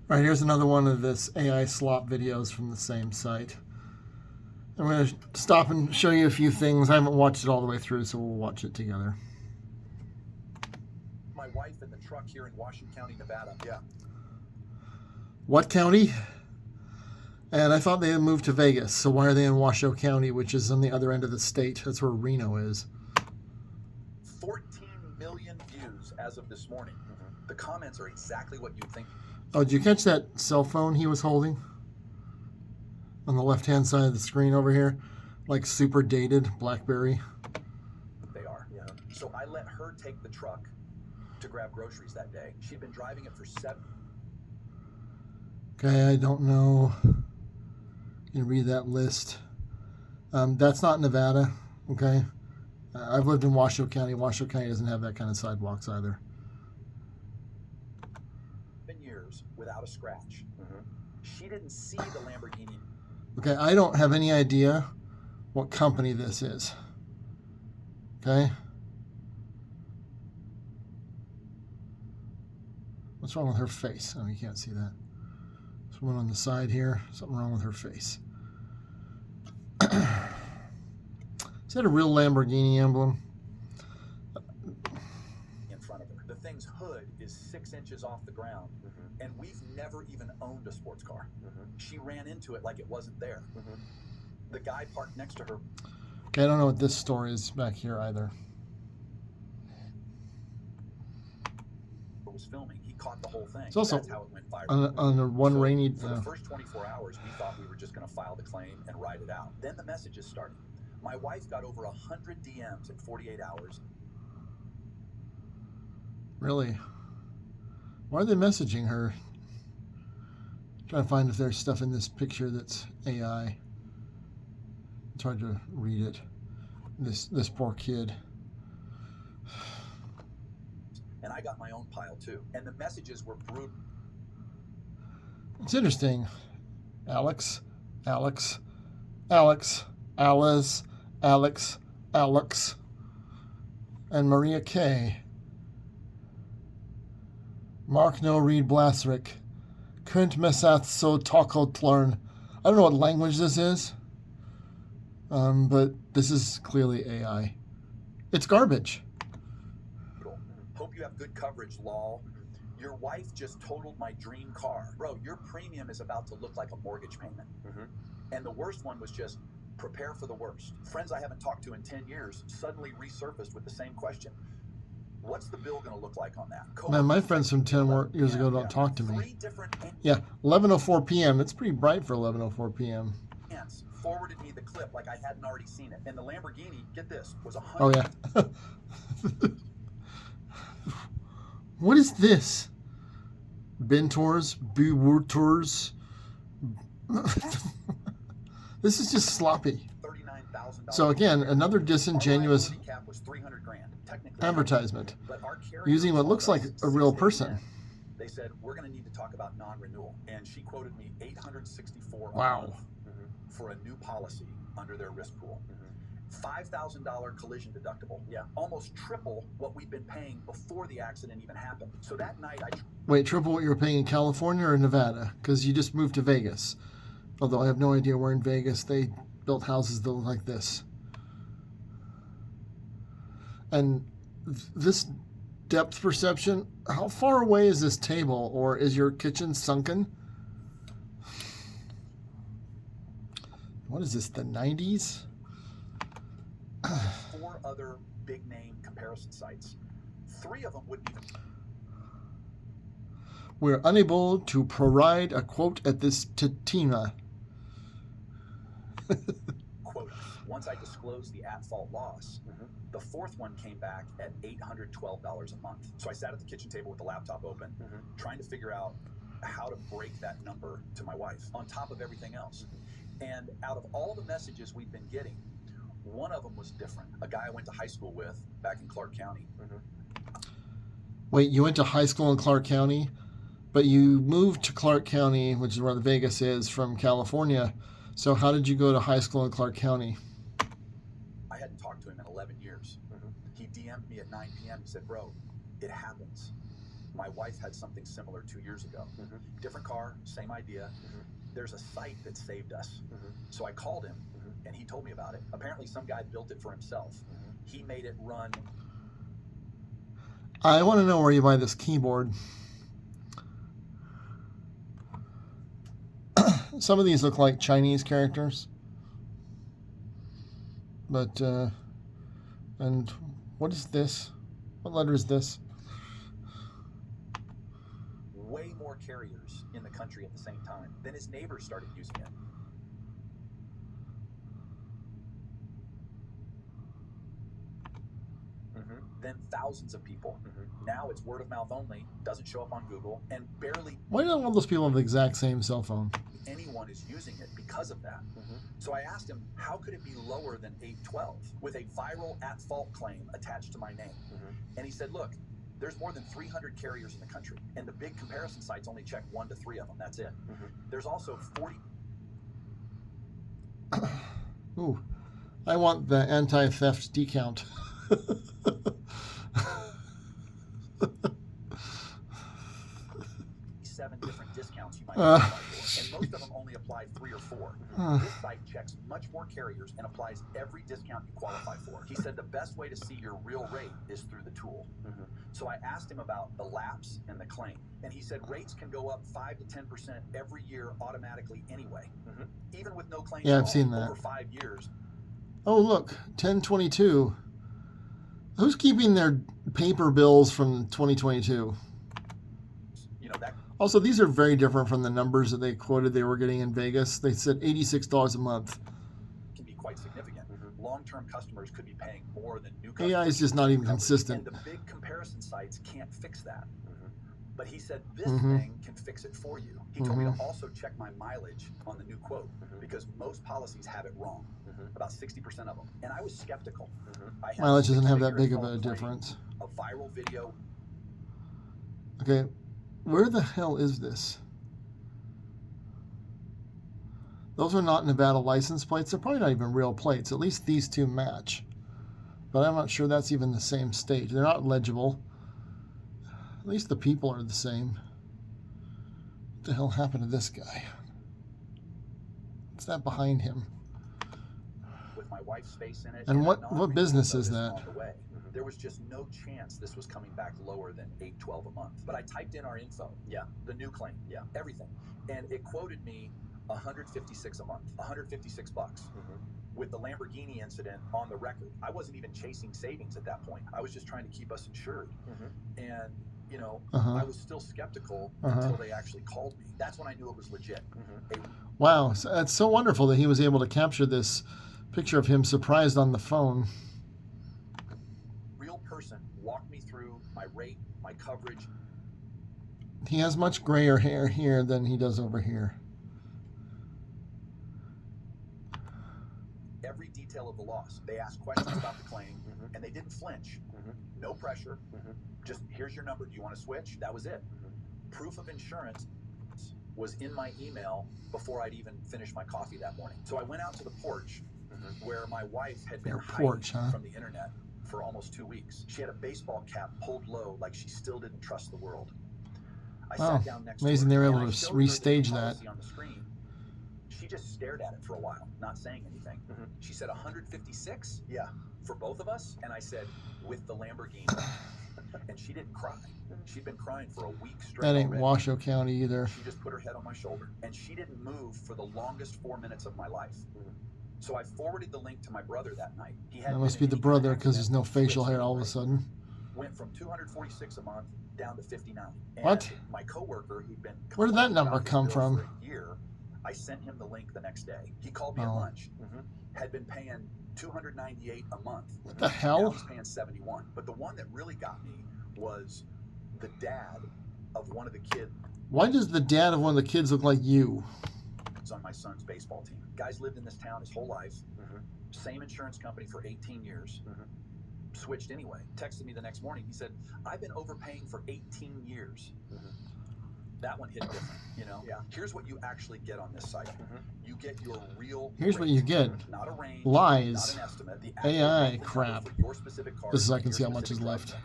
All right, here's another one of this AI slop videos from the same site. I'm going to stop and show you a few things. I haven't watched it all the way through, so we'll watch it together. My wife in the truck here in Washington County, Nevada. Yeah. What county? And I thought they had moved to Vegas, so why are they in Washoe County, which is on the other end of the state? That's where Reno is. 14 million views as of this morning. Mm-hmm. The comments are exactly what you'd think. Oh, did you catch that cell phone he was holding? On the left-hand side of the screen over here? Like super dated BlackBerry. They are, yeah. So I let her take the truck to grab groceries that day. She'd been driving it for 7. Okay, I don't know. You can read that list. That's not Nevada, okay? I've lived in Washoe County. Washoe County doesn't have that kind of sidewalks either. Years without a scratch. Mm-hmm. She didn't see the Lamborghini. Okay, I don't have any idea what company this is. Okay? What's wrong with her face? Oh, you can't see that. There's one on the side here. Something wrong with her face. Is that a real Lamborghini emblem? In front of her. The thing's hood is 6 inches off the ground. Mm-hmm. And we've never even owned a sports car. Mm-hmm. She ran into it like it wasn't there. Mm-hmm. The guy parked next to her. Okay, I don't know what this story is back here either. Was filming. He caught the whole thing. It's also That's how it went viral. On a one rainy. For the first 24 hours, we thought we were just going to file the claim and write it out. Then the messages started. My wife got over 100 DMs in 48 hours. Really? Why are they messaging her? I'm trying to find if there's stuff in this picture that's AI. It's hard to read it. This poor kid. And I got my own pile too. And the messages were brutal. It's interesting. Alex, Alex, Alex, Alice, Alex, Alex, and Maria K. Mark No Reed Blasrick. Kunt Mesath So Taco Tlern. I don't know what language this is. But this is clearly AI. It's garbage. Hope you have good coverage, lol. Your wife just totaled my dream car. Bro, your premium is about to look like a mortgage payment. Mm-hmm. And the worst one was just prepare for the worst. Friends I haven't talked to in 10 years suddenly resurfaced with the same question. What's the bill going to look like on that? Man, my friends from 10 years ago don't talk to me. Yeah, 11:04 p.m. It's pretty bright for 11:04 p.m. Forwarded me the clip like I hadn't already seen it. And the Lamborghini, get this, was 100. Oh, yeah. What is this? Bentors, Bewurtors. This is just sloppy. So again, another disingenuous advertisement using what looks like a real person. They said, we're going to need to talk about non-renewal. And she quoted me $864 a Wow. month for a new policy under their risk pool. $5,000 collision deductible. Yeah. Almost triple what we've been paying before the accident even happened. So that night Wait, triple what you were paying in California or Nevada? Because you just moved to Vegas. Although I have no idea where in Vegas they built houses that look like this. And this depth perception, how far away is this table? Or is your kitchen sunken? What is this, the 90s? 4 other big name comparison sites. 3 of them wouldn't even. We're unable to provide a quote at this Tatima. Quote, once I disclosed the at-fault loss, the 4th one came back at $812 a month. So I sat at the kitchen table with the laptop open, trying to figure out how to break that number to my wife on top of everything else. And out of all the messages we've been getting, one of them was different. A guy I went to high school with back in Clark County. Wait, you went to high school in Clark County, but you moved to Clark County, which is where the Vegas is, from California. So how did you go to high school in Clark County? I hadn't talked to him in 11 years. He DM'd me at 9 p.m. He said, bro, it happens. My wife had something similar 2 years ago. Different car, same idea. There's a site that saved us. So I called him, and he told me about it. Apparently, some guy built it for himself. He made it run. I want to know where you buy this keyboard. Some of these look like Chinese characters. But, and what is this? What letter is this? Way more carriers in the country at the same time. Then his neighbors started using it. Then thousands of people. Now it's word of mouth only, doesn't show up on Google, and barely Why don't all those people have the exact same cell phone? anyone is using it because of that. So I asked him, how could it be lower than 812 with a viral at-fault claim attached to my name? And he said, look, there's more than 300 carriers in the country, and the big comparison sites only check 1 to 3 of them. That's it. There's also 40. Ooh, I want the anti-theft decount. 7 different discounts you might qualify for, and most of them only apply 3 or 4. This site checks much more carriers and applies every discount you qualify for. He said the best way to see your real rate is through the tool. So I asked him about the lapse and the claim, and he said rates can go up 5 to 10% every year automatically anyway, even with no claims. Yeah, I've seen that. Over 5 years. Oh, look, 1022. Who's keeping their paper bills from 2022? You know that. Also, these are very different from the numbers that they quoted they were getting in Vegas. They said $86 a month. Can be quite significant. Long-term customers could be paying more than new customers. AI is just not even consistent. And the big comparison sites can't fix that. But he said this thing can fix it for you. He told me to also check my mileage on the new quote because most policies have it wrong, about 60% of them. And I was skeptical. Mileage doesn't have that big of a difference. A viral video. Okay, where the hell is this? Those are not Nevada license plates. They're probably not even real plates. At least these two match. But I'm not sure that's even the same state. They're not legible. At least the people are the same. What the hell happened to this guy? What's that behind him? With my wife's face in it. And what business is that? There was just no chance this was coming back lower than $812 a month. But I typed in our info. Yeah. The new claim. Yeah. Everything. And it quoted me $156 a month. $156 bucks. With the Lamborghini incident on the record. I wasn't even chasing savings at that point. I was just trying to keep us insured. And you know, I was still skeptical until they actually called me. That's when I knew it was legit. Wow, so it's so wonderful that he was able to capture this picture of him surprised on the phone. Real person walked me through my rate, my coverage. He has much grayer hair here than he does over here. Every detail of the loss. They asked questions about the claim, and they didn't flinch. No pressure. Just, here's your number. Do you want to switch? That was it. Proof of insurance was in my email before I'd even finished my coffee that morning. So I went out to the porch where my wife had been hiding from the internet for almost 2 weeks. She had a baseball cap pulled low like she still didn't trust the world. I sat down next amazing to her, they were able and to I showed her the restage that. policy on the screen. She just stared at it for a while, not saying anything. She said, 156? Yeah. For both of us? And I said, with the Lamborghini. And she didn't cry. She'd been crying for a week straight. That ain't already. Washoe County either. She just put her head on my shoulder. And she didn't move for the longest 4 minutes of my life. So I forwarded the link to my brother that night. He had That must be the brother because there's no facial hair all of a sudden. Went from $246 a month down to $59. And what? My coworker who'd been where did that number come from? For a year, I sent him the link the next day. He called me at lunch. Had been paying $298 a month. What the hell? Now he's paying $71. But the one that really got me was the dad of one of the kids. Why does the dad of one of the kids look like you? It's on my son's baseball team. Guy's lived in this town his whole life. Same insurance company for 18 years. Switched anyway. Texted me the next morning. He said, I've been overpaying for 18 years. That one hit different, you know? Yeah. Here's what you actually get on this site. You get your real Here's rate, what you get. Not a range, lies. not an estimate. The AI actual crap. for your specific car. This is I can see how much is left.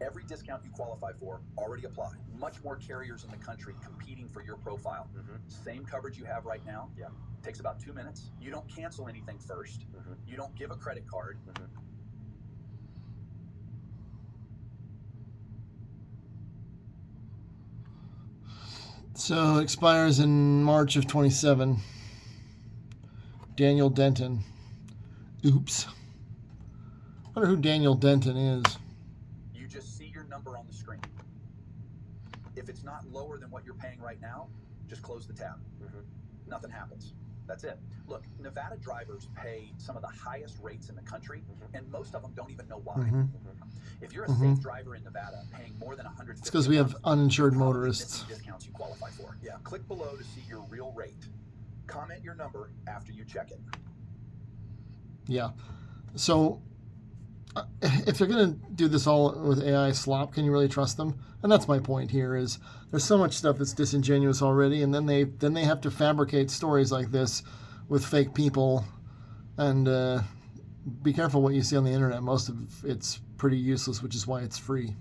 Every discount you qualify for already applied. Much more carriers in the country competing for your profile. Same coverage you have right now. Yeah. Takes about 2 minutes. You don't cancel anything first. You don't give a credit card. So it expires in March of 27. Daniel Denton. Oops. I wonder who Daniel Denton is. You just see your number on the screen. If it's not lower than what you're paying right now, just close the tab. Nothing happens. That's it. Look, Nevada drivers pay some of the highest rates in the country, and most of them don't even know why. If you're a safe driver in Nevada paying more than $150, it's because we have uninsured motorists. Discounts you qualify for. Yeah. Click below to see your real rate. Comment your number after you check it. Yeah. So if they're going to do this all with AI slop, can you really trust them? And that's my point here is there's so much stuff that's disingenuous already, and then they have to fabricate stories like this with fake people. And be careful what you see on the internet. Most of it's pretty useless, which is why it's free.